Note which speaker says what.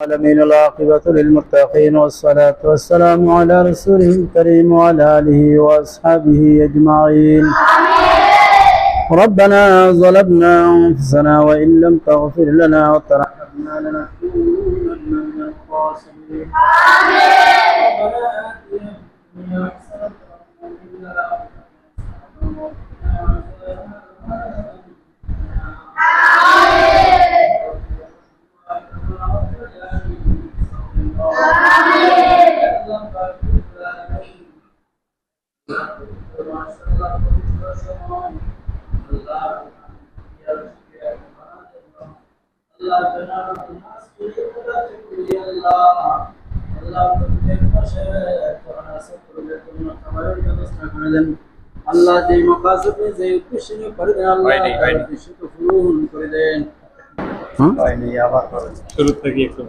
Speaker 1: العالمين العاقبة للمتقين والصلاة والسلام على رسوله الكريم وعلى آله وأصحابه أجمعين. ربنا ظلمنا أنفسنا وإن لم تغفر لنا وترحمنا لنكونن من الخاسرين. আল্লাহ যে মাকাসদে যে উদ্দেশ্যে করে দেন আল্লাহ উদ্দেশ্য পূরণ করে দেন।
Speaker 2: হয়নি আবার শুরু থেকে একটু